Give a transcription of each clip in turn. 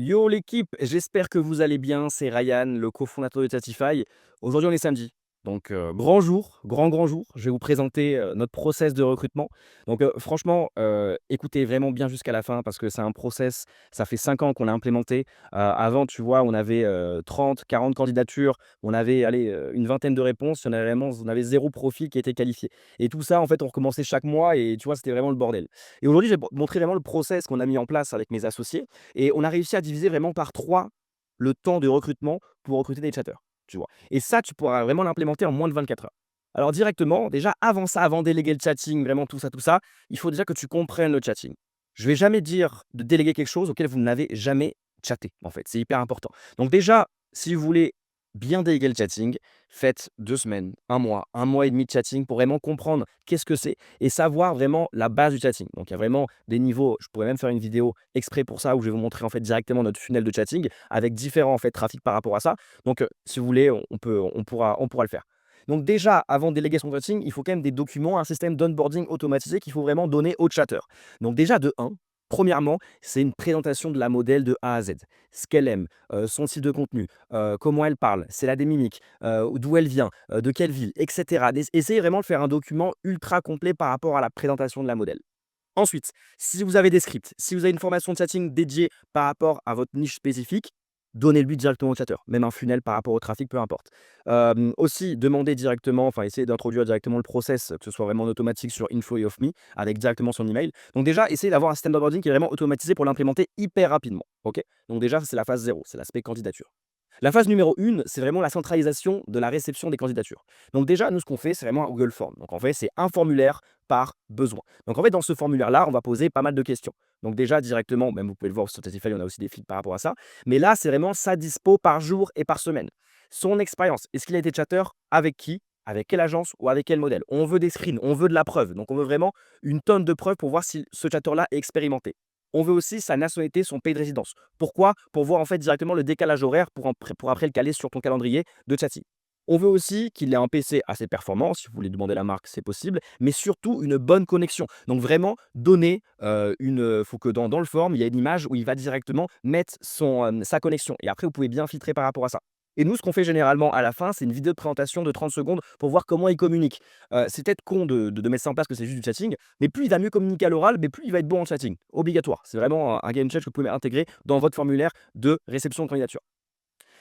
Yo l'équipe, j'espère que vous allez bien. C'est Ryan, le cofondateur de Tatify. Aujourd'hui, on est samedi. Donc, grand jour, grand jour. Je vais vous présenter notre process de recrutement. Donc, franchement, écoutez vraiment bien jusqu'à la fin parce que c'est un process, ça fait 5 ans qu'on l'a implémenté. Avant, tu vois, on avait 30, 40 candidatures, on avait allez, une vingtaine de réponses. On avait 0 profil qui était qualifié. Et tout ça, en fait, on recommençait chaque mois et tu vois, c'était vraiment le bordel. Et aujourd'hui, je vais montrer vraiment le process qu'on a mis en place avec mes associés. Et on a réussi à diviser vraiment par 3 le temps de recrutement pour recruter des chatteurs, tu vois? Et ça, tu pourras vraiment l'implémenter en moins de 24 heures. Alors directement, déjà avant ça, avant de déléguer le chatting, vraiment tout ça, il faut déjà que tu comprennes le chatting. Je vais jamais dire de déléguer quelque chose auquel vous n'avez jamais chatté, en fait, c'est hyper important. Donc déjà, si vous voulez bien déléguer le chatting, faites 2 semaines, 1 mois et demi de chatting pour vraiment comprendre qu'est-ce que c'est et savoir vraiment la base du chatting. Donc il y a vraiment des niveaux, je pourrais même faire une vidéo exprès pour ça où je vais vous montrer en fait directement notre funnel de chatting avec différents en fait trafics par rapport à ça. Donc si vous voulez, on pourra le faire. Donc déjà, avant de déléguer son chatting, il faut quand même des documents, un système d'onboarding automatisé qu'il faut vraiment donner au chatter. Donc déjà de un, premièrement, c'est une présentation de la modèle de A à Z. Ce qu'elle aime, son style de contenu, comment elle parle, c'est la des mimiques, d'où elle vient, de quelle ville, et cetera. Essayez vraiment de faire un document ultra complet par rapport à la présentation de la modèle. Ensuite, si vous avez des scripts, si vous avez une formation de chatting dédiée par rapport à votre niche spécifique, donnez-lui directement au chatter, même un funnel par rapport au trafic, peu importe. Aussi, demandez directement, enfin, essayez d'introduire directement le process, que ce soit vraiment en automatique sur Inflow et Off Me, avec directement son email. Donc déjà, essayez d'avoir un système d'onboarding qui est vraiment automatisé pour l'implémenter hyper rapidement. Ok. Donc déjà, ça, c'est la phase 0, c'est l'aspect candidature. La phase numéro 1, c'est vraiment la centralisation de la réception des candidatures. Donc déjà, nous, ce qu'on fait, c'est vraiment un Google Form. Donc en fait, c'est un formulaire par besoin. Donc en fait, dans ce formulaire-là, on va poser pas mal de questions. Donc déjà, directement, même vous pouvez le voir sur Spotify, on a aussi des feeds par rapport à ça. Mais là, c'est vraiment sa dispo par jour et par semaine. Son expérience, est-ce qu'il a été chatter avec qui, avec quelle agence ou avec quel modèle? On veut des screens, on veut de la preuve. Donc on veut vraiment une tonne de preuves pour voir si ce chatter-là est expérimenté. On veut aussi sa nationalité, son pays de résidence. Pourquoi? Pour voir en fait directement le décalage horaire pour après le caler sur ton calendrier de chatting. On veut aussi qu'il ait un PC assez performant, si vous voulez demander la marque, c'est possible, mais surtout une bonne connexion. Donc vraiment, donner faut que dans le form, il y ait une image où il va directement mettre sa connexion. Et après, vous pouvez bien filtrer par rapport à ça. Et nous, ce qu'on fait généralement à la fin, c'est une vidéo de présentation de 30 secondes pour voir comment il communique. C'est peut-être con de mettre ça en place que c'est juste du chatting, mais plus il va mieux communiquer à l'oral, mais plus il va être bon en chatting. Obligatoire. C'est vraiment un game change que vous pouvez intégrer dans votre formulaire de réception de candidature.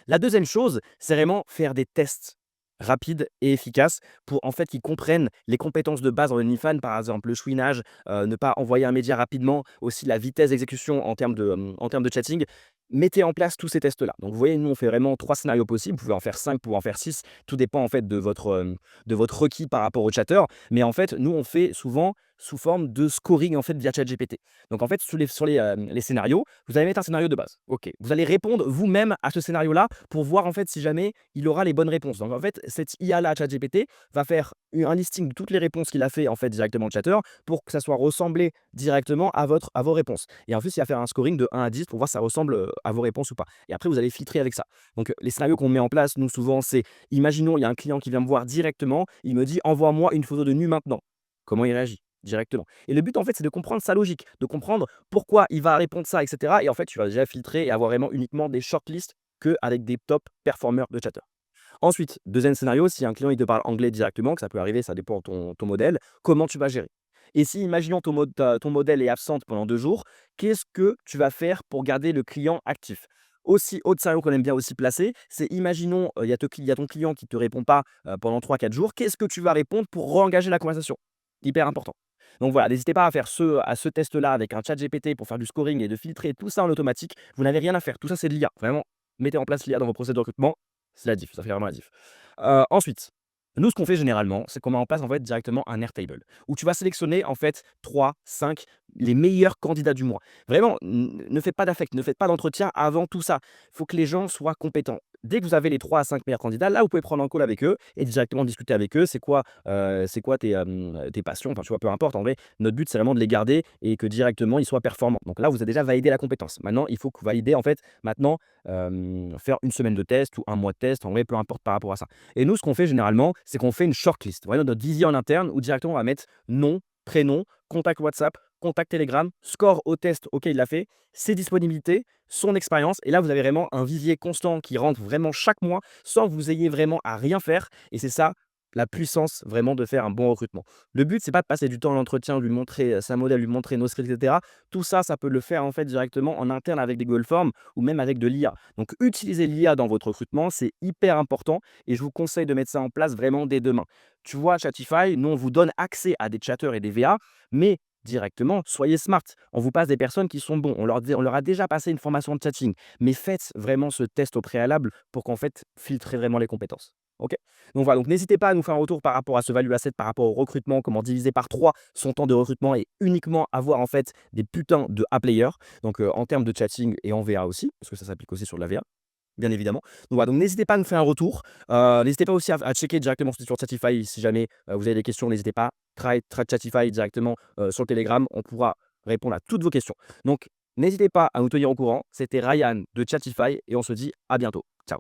La deuxième chose, c'est vraiment faire des tests rapides et efficaces pour en fait qu'ils comprennent les compétences de base en OnlyFans, par exemple le chouinage, ne pas envoyer un média rapidement, aussi la vitesse d'exécution en termes de chatting. Mettez en place tous ces tests-là. Donc vous voyez, nous on fait vraiment 3 scénarios possibles. Vous pouvez en faire 5, vous pouvez en faire 6. Tout dépend en fait de votre requis par rapport au chatter. Mais en fait, nous on fait souvent sous forme de scoring en fait via ChatGPT. Donc en fait, sur les scénarios, vous allez mettre un scénario de base. OK. Vous allez répondre vous-même à ce scénario-là pour voir en fait si jamais il aura les bonnes réponses. Donc en fait, cette IA-là, ChatGPT, va faire un listing de toutes les réponses qu'il a fait en fait directement au chatter pour que ça soit ressemblé directement à vos réponses. Et en plus, il va faire un scoring de 1 à 10 pour voir si ça ressemble à vos réponses ou pas. Et après, vous allez filtrer avec ça. Donc les scénarios qu'on met en place, nous souvent, c'est imaginons, il y a un client qui vient me voir directement, il me dit envoie-moi une photo de nu maintenant. Comment il réagit? Directement. Et le but, en fait, c'est de comprendre sa logique, de comprendre pourquoi il va répondre ça, et cetera. Et en fait, tu vas déjà filtrer et avoir vraiment uniquement des shortlists qu'avec des top performeurs de chatter. Ensuite, deuxième scénario, si un client il te parle anglais directement, que ça peut arriver, ça dépend de ton modèle, comment tu vas gérer? Et si, imaginons, ton modèle est absente pendant 2 jours, qu'est-ce que tu vas faire pour garder le client actif? Aussi, autre scénario qu'on aime bien aussi placer, c'est imaginons, il y a ton client qui ne te répond pas pendant 3 4 jours, qu'est-ce que tu vas répondre pour re-engager la conversation? Hyper important. Donc voilà, n'hésitez pas à faire ce test-là avec un chat GPT pour faire du scoring et de filtrer tout ça en automatique. Vous n'avez rien à faire. Tout ça, c'est de l'IA. Vraiment, mettez en place l'IA dans vos process de recrutement. C'est la diff, ça fait vraiment la diff. Ensuite, nous, ce qu'on fait généralement, c'est qu'on met en place en fait directement un Airtable où tu vas sélectionner en fait 3, 5 les meilleurs candidats du mois. Vraiment, ne faites pas d'affect, ne faites pas d'entretien avant tout ça. Il faut que les gens soient compétents. Dès que vous avez les 3 à 5 meilleurs candidats, là, vous pouvez prendre un call avec eux et directement discuter avec eux. C'est quoi tes passions? Enfin, tu vois, peu importe. En vrai, notre but, c'est vraiment de les garder et que directement, ils soient performants. Donc là, vous avez déjà validé la compétence. Maintenant, il faut que vous validez en fait maintenant, faire une semaine de test ou un mois de test. En vrai, peu importe par rapport à ça. Et nous, ce qu'on fait généralement, c'est qu'on fait une shortlist. Voilà notre vision en interne où directement on va mettre nom, prénom, contact WhatsApp, contact Telegram, score au test, OK, il l'a fait, ses disponibilités, son expérience. Et là, vous avez vraiment un vivier constant qui rentre vraiment chaque mois sans que vous ayez vraiment à rien faire. Et c'est ça la puissance vraiment de faire un bon recrutement. Le but, c'est pas de passer du temps à l'entretien, lui montrer sa modèle, lui montrer nos skills, etc. Tout ça, ça peut le faire en fait directement en interne avec des Google Forms ou même avec de l'IA. Donc, utilisez l'IA dans votre recrutement, c'est hyper important et je vous conseille de mettre ça en place vraiment dès demain. Tu vois, Chatify, nous, on vous donne accès à des chatteurs et des VA, mais directement, soyez smart. On vous passe des personnes qui sont bons. On leur a déjà passé une formation de chatting, mais faites vraiment ce test au préalable pour qu'en fait, filtrer vraiment les compétences. OK? Donc voilà, donc n'hésitez pas à nous faire un retour par rapport à ce value asset, par rapport au recrutement, comment diviser par 3 son temps de recrutement et uniquement avoir en fait des putains de A-players. Donc en termes de chatting et en VA aussi, parce que ça s'applique aussi sur de la VA. Bien évidemment. Donc voilà, donc n'hésitez pas à nous faire un retour. N'hésitez pas aussi à checker directement sur Chatify si jamais vous avez des questions, n'hésitez pas. Try Chatify directement sur le Telegram, on pourra répondre à toutes vos questions. Donc n'hésitez pas à nous tenir au courant. C'était Ryan de Chatify et on se dit à bientôt. Ciao.